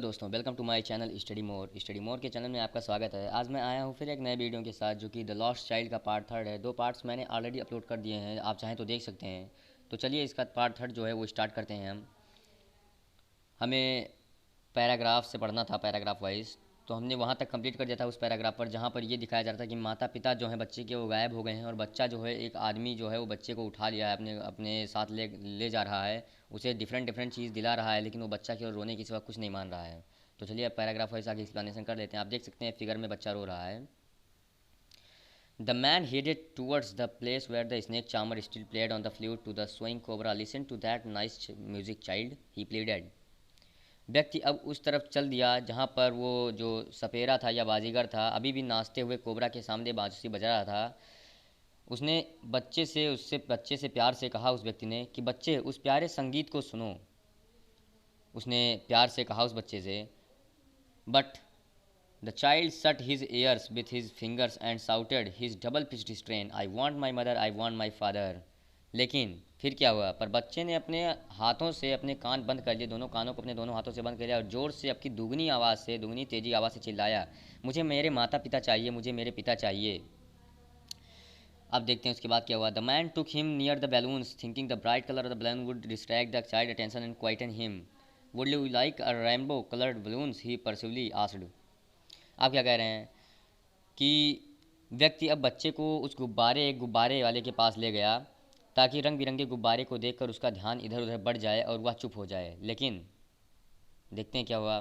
दोस्तों, welcome to my channel study more के channel में आपका स्वागत है। आज मैं आया हूँ फिर एक नए वीडियो के साथ जो कि द लॉस्ट चाइल्ड का पार्ट थर्ड है। दो पार्ट्स मैंने ऑलरेडी अपलोड कर दिए हैं, आप चाहें तो देख सकते हैं। तो चलिए इसका पार्ट थर्ड जो है वो स्टार्ट करते हैं। हमें पैराग्राफ से पढ़ना था, पैराग्राफ वाइज। तो हमने वहाँ तक कंप्लीट कर दिया था उस पैराग्राफ पर जहाँ पर ये दिखाया जा रहा था कि माता पिता जो हैं बच्चे के वो गायब हो गए हैं और बच्चा जो है, एक आदमी जो है वो बच्चे को उठा लिया है, अपने अपने साथ ले ले जा रहा है। उसे डिफरेंट डिफरेंट चीज़ दिला रहा है, लेकिन वो बच्चा केवल रोने के सिवा कुछ नहीं मान रहा है। तो चलिए अब पैराग्राफ वाइज आगे एक्सप्लेनेशन कर लेते हैं। आप देख सकते हैं फिगर में बच्चा रो रहा है। The man headed towards the place where the snake charmer still played on the flute to the swing cobra. Listen to that nice music, child, he pleaded. व्यक्ति अब उस तरफ चल दिया जहाँ पर वो जो सपेरा था या बाजीगर था अभी भी नाचते हुए कोबरा के सामने बांसुरी बजा रहा था। उसने बच्चे से प्यार से कहा, उस व्यक्ति ने, कि बच्चे उस प्यारे संगीत को सुनो। उसने प्यार से कहा उस बच्चे से। But the child shut his ears with his fingers and shouted his double pitched strain, I want my mother, I want my father. लेकिन फिर क्या हुआ, पर बच्चे ने अपने हाथों से अपने कान बंद कर लिए, दोनों कानों को अपने दोनों हाथों से बंद कर लिया और जोर से अपनी दुगनी तेजी आवाज़ से चिल्लाया, मुझे मेरे माता पिता चाहिए, मुझे मेरे पिता चाहिए। अब देखते हैं उसके बाद क्या हुआ। The man took him near the balloons thinking the bright colour of the balloon would distract the child attention and quieten him. Would you like a rainbow coloured balloons, he persuasively asked. आप क्या कह रहे हैं कि व्यक्ति अब बच्चे को उस गुब्बारे वाले के पास ले गया ताकि रंग बिरंगे गुब्बारे को देखकर उसका ध्यान इधर उधर बढ़ जाए और वह चुप हो जाए। लेकिन देखते हैं क्या हुआ।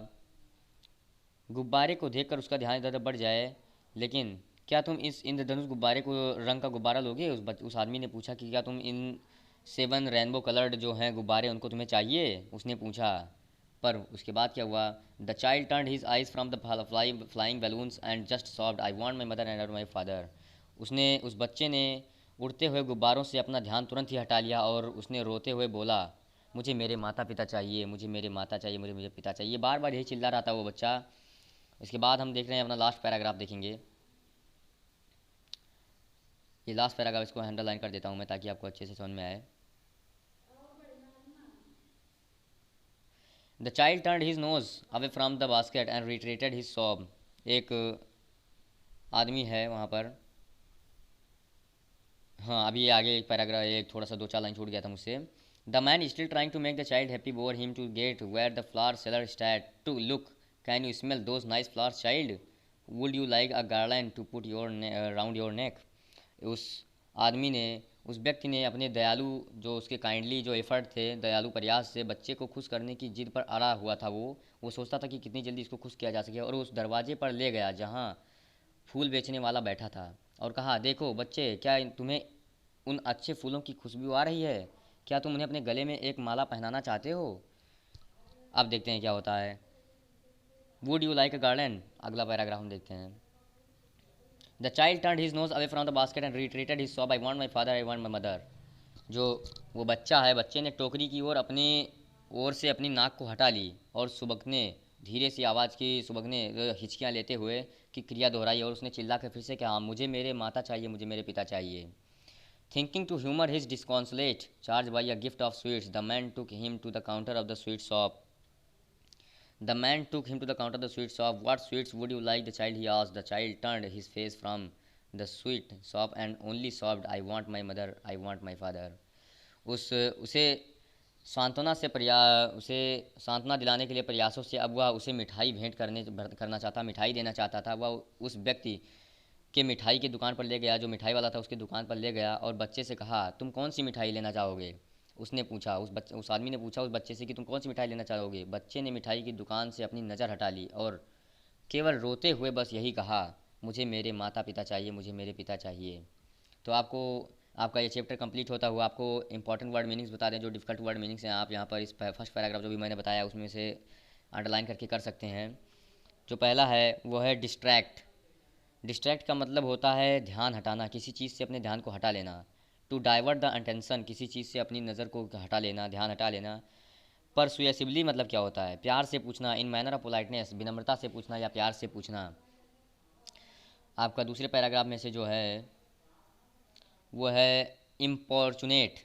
गुब्बारे को देखकर उसका ध्यान इधर उधर बढ़ जाए, लेकिन क्या तुम इस इंद्रधनुष गुब्बारे को रंग का गुब्बारा लोगे? उस आदमी ने पूछा कि क्या तुम इन 7 रेनबो कलर्ड जो हैं गुब्बारे उनको तुम्हें चाहिए, उसने पूछा। पर उसके बाद क्या हुआ। The child turn his eyes from the flying balloons and just soft, I want my mother and my father. उस बच्चे ने उड़ते हुए गुब्बारों से अपना ध्यान तुरंत ही हटा लिया और उसने रोते हुए बोला, मुझे मेरे माता पिता चाहिए, मुझे मेरे माता चाहिए, मुझे मुझे पिता चाहिए। बार बार यही चिल्ला रहा था वो बच्चा। इसके बाद हम देख रहे हैं अपना लास्ट पैराग्राफ देखेंगे। ये लास्ट पैराग्राफ, इसको अंडरलाइन कर देता हूँ मैं ताकि आपको अच्छे से समझ में आए। The child turned his nose away from the basket and retreated his sob. एक आदमी है वहाँ पर। हाँ, अभी ये आगे एक पैराग्राफ, एक थोड़ा सा 2-4 लाइन छूट गया था मुझसे। The man still trying to make the child happy bore him to get where the flower seller sat to look, can you smell those nice flowers child, would you like a garland to put your round your neck. उस आदमी ने, उस व्यक्ति ने अपने दयालु, जो उसके काइंडली जो एफर्ट थे, दयालु प्रयास से बच्चे को खुश करने की जिद पर अड़ा हुआ था। वो सोचता था कि कितनी जल्दी इसको खुश किया जा सके, और उस दरवाजे पर ले गया जहाँ फूल बेचने वाला बैठा था और कहा, देखो बच्चे, क्या तुम्हें उन अच्छे फूलों की खुशबू आ रही है? क्या तुम उन्हें अपने गले में एक माला पहनाना चाहते हो? अब देखते हैं क्या होता है। Would you like a garden, अगला पैराग्राफ हम देखते हैं। The child turned his nose away from the basket and retreated his sob, I want my father, I want my mother. जो वो बच्चा है, बच्चे ने टोकरी की ओर अपने ओर से अपनी नाक को हटा ली और सुबकने, धीरे सी आवाज़ की सुबकने, हिचकियाँ लेते हुए की क्रिया दोहराई और उसने चिल्ला कर फिर से कहा, मुझे मेरे माता चाहिए, मुझे मेरे पिता चाहिए। Thinking to humor his disconsolate charge by a gift of sweets, the man took him to the counter of the sweet shop. The man took him to the counter of the sweet shop. What sweets would you like, the child, he asked. The child turned his face from the sweet shop and only sobbed, I want my mother, I want my father. उसे सांत्वना से उसे सांत्वना दिलाने के लिए प्रयासों से अब वह उसे मिठाई करना चाहता, मिठाई देना चाहता था। वह उस व्यक्ति के मिठाई की दुकान पर ले गया, जो मिठाई वाला था उसकी दुकान पर ले गया और बच्चे से कहा, तुम कौन सी मिठाई लेना चाहोगे? उसने पूछा, उस आदमी ने पूछा उस बच्चे से कि तुम कौन सी मिठाई लेना चाहोगे? बच्चे ने मिठाई की दुकान से अपनी नज़र हटा ली और केवल रोते हुए बस यही कहा, मुझे मेरे माता पिता चाहिए, मुझे मेरे पिता चाहिए। तो आपका ये चैप्टर कंप्लीट होता हुआ आपको इंपॉर्टेंट वर्ड मीनिंग्स बता दें, जो डिफ़िकल्ट वर्ड मीनिंग्स हैं आप यहाँ पर इस फर्स्ट पैराग्राफ जो भी मैंने बताया उसमें से अंडरलाइन करके कर सकते हैं। जो पहला है वो है डिस्ट्रैक्ट। डिस्ट्रैक्ट का मतलब होता है ध्यान हटाना, किसी चीज़ से अपने ध्यान को हटा लेना। टू डाइवर्ट द अटेंशन, किसी चीज़ से अपनी नज़र को हटा लेना, ध्यान हटा लेना। परसुएसिवली मतलब क्या होता है? प्यार से पूछना, इन मैनर ऑफ पोलाइटनेस, विनम्रता से पूछना या प्यार से पूछना। आपका दूसरे पैराग्राफ में से जो है वो है इम्पॉर्चुनेट,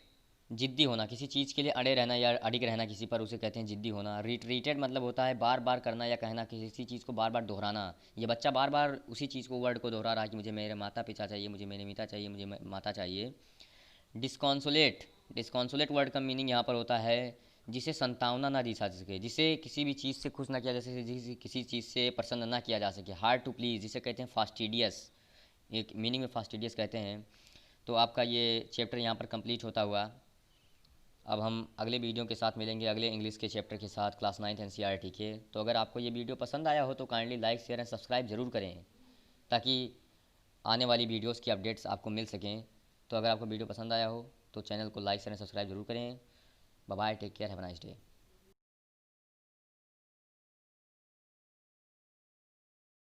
जिद्दी होना, किसी चीज़ के लिए अड़े रहना या अडिग रहना किसी पर, उसे कहते हैं जिद्दी होना। रिट्रीटेड मतलब होता है बार बार करना या कहना, किसी चीज़ को बार बार दोहराना। ये बच्चा बार बार उसी चीज़ को, वर्ड को दोहरा रहा है कि मुझे मेरे माता पिता चाहिए, मुझे मेरे पिता चाहिए, मुझे माता चाहिए। डिस्कॉन्सोलेट, डिस्कॉन्सोलेट वर्ड का मीनिंग यहाँ पर होता है जिसे संतावना ना दी जा सके, जिसे किसी भी चीज़ से खुश ना किया जा सके, जिसे किसी चीज़ से प्रसन्न ना किया जा सके। हार्ड टू प्लीज़, जिसे कहते हैं फास्टिडियस, एक मीनिंग में फास्टिडियस कहते हैं। तो आपका ये चैप्टर यहाँ पर कंप्लीट होता हुआ। अब हम अगले वीडियो के साथ मिलेंगे, अगले इंग्लिश के चैप्टर के साथ, क्लास 9th NCERT के। तो अगर आपको ये वीडियो पसंद आया हो तो kindly like share and subscribe ज़रूर करें, ताकि आने वाली वीडियोस की अपडेट्स आपको मिल सकें। तो अगर आपको वीडियो पसंद आया हो तो चैनल को लाइक शेयर एंड सब्सक्राइब जरूर करें। Bye bye, take care, have a nice day.